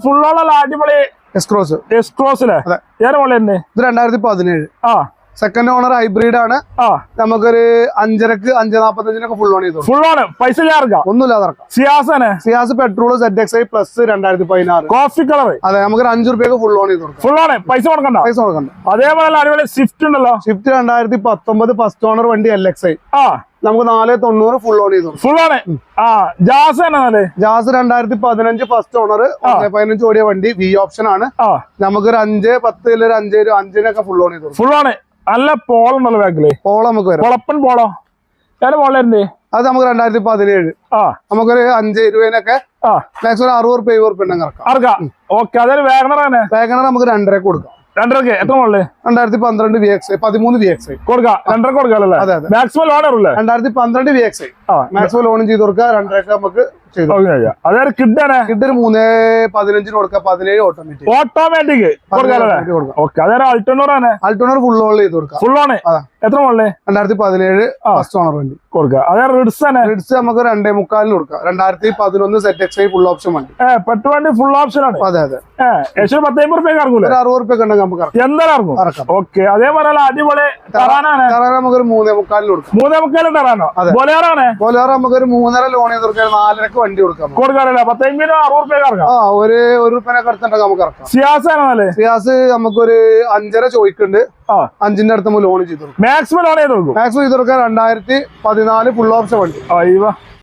ഫുള്ളോളല്ല അടിപൊളി എക്സ്ക്രോസ് എക്സ്ക്രോസിലെ ഏറെ മോളെ തന്നെ ഇത് 2017 ആ സെക്കൻഡ് ഓണർ ഹൈബ്രിഡ് ആണ്. നമുക്കൊരു 5:30 5:45 ഫുൾ ഓൺ ചെയ്തു. ഫുൾ ഓൺ പൈസ ഒന്നുമില്ലാതെ ഇറക്കാം. Ciaz petrol ZXi plus 2016 coffee colour. അതെ, നമുക്ക് 5 രൂപയ്ക്ക് ഫുൾ ഓൺ ചെയ്ത് കൊടുക്കാം. ഫുൾ ഓൺ പൈസ കൊടുക്കണ്ട. അതേപോലെ അടിപൊളി സ്വിഫ്റ്റ് ഉണ്ടല്ലോ. സ്വിഫ്റ്റ് 2019 ഫസ്റ്റ് ഓണർ വണ്ടി LXi. നമുക്ക് 490 ഫുൾ ഓൺ ചെയ്തു. Full on. Jazz 2015 first owner 15 ഓടിയ വണ്ടി വി ഓപ്ഷൻ ആണ്. നമുക്കൊരു 5 10 5 ഫുൾ ഓൺ ചെയ്തു. Full on. നല്ല പോളുണ്ടല്ലോ ബാക്കില്. പോളോ നമുക്ക് വരാം. പൊളപ്പൻ പോളോ ഏറെ മോളെ അത് നമുക്ക് 2017 നമുക്കൊരു 5 20 മാക്സിമം 60 70 ഇറക്കാം. ഓക്കെ. അതൊരു വാഗണർ നമുക്ക് 2.5 കൊടുക്കാം. 2.5 എത്ര മോള്? 2012 VXi 13 VXi കൊടുക്കാം. 2.5 കൊടുക്കാല്ലേ? മാക്സിമം ലോൺ അറിയില്ലേ? 2012 VXi മാക്സിമം ലോണും ചെയ്ത് കൊടുക്കാം. 2.5 നമുക്ക് അതായത് കിഡാണ്. കിഡ് 3.15 കൊടുക്കാം. 17 ഓട്ടോമാറ്റിക് കൊടുക്കാം. അതായത് അൾട്ടോണർ ഫുൾ ഓൺ ചെയ്ത് കൊടുക്കാം. ഫുൾ ഓൺ എത്ര മോള്? 2017 ഫസ്റ്റ് ഓണർ വണ്ടി കൊടുക്കാം. അതായത് റിഡ്സ് നമുക്ക് 2.25 കൊടുക്കാം. 2011 ZXi ഫുൾ ഓപ്ഷൻ വണ്ടി. പെട്ടുവണ്ടി ഫുൾ ഓപ്ഷൻ ആണ്. അതെ അതെ. 10 റുപ്യ ഇറങ്ങൂല. 60 റുപ്യ ഉണ്ടെങ്കിൽ നമുക്ക് എന്തായാലും ഇറങ്ങും. ഓക്കെ. അതേപോലെ അടിപൊളി നമുക്ക് 3.25 കൊടുക്കാം. 3.25 ടെറാനോ? ബൊലേറോ നമുക്കൊരു 3.5 ലോൺ ചെയ്ത് കൊടുക്കാം. 4.5 വണ്ടി കൊടുക്കാം. കൊടുക്കാറില്ല. 10 60 റുപ്യ ഇറങ്ങാം. ഒരു റുപ്യനൊക്കെ അടുത്തുണ്ടെങ്കിൽ നമുക്ക് ഇറക്കാം. സിയാസ് നമുക്കൊരു 5.5 ചോദിക്കുന്നുണ്ട്. 5ന്റെ അടുത്ത് നമ്മൾ ലോൺ ചെയ്ത് കൊടുക്കും. മാക്സിമം ലോൺ ചെയ്ത് കൊടുക്കും. മാക്സിമം ചെയ്ത് കൊടുക്കാം. 2014 ഫുൾ ഓപ്ഷൻ വണ്ടി.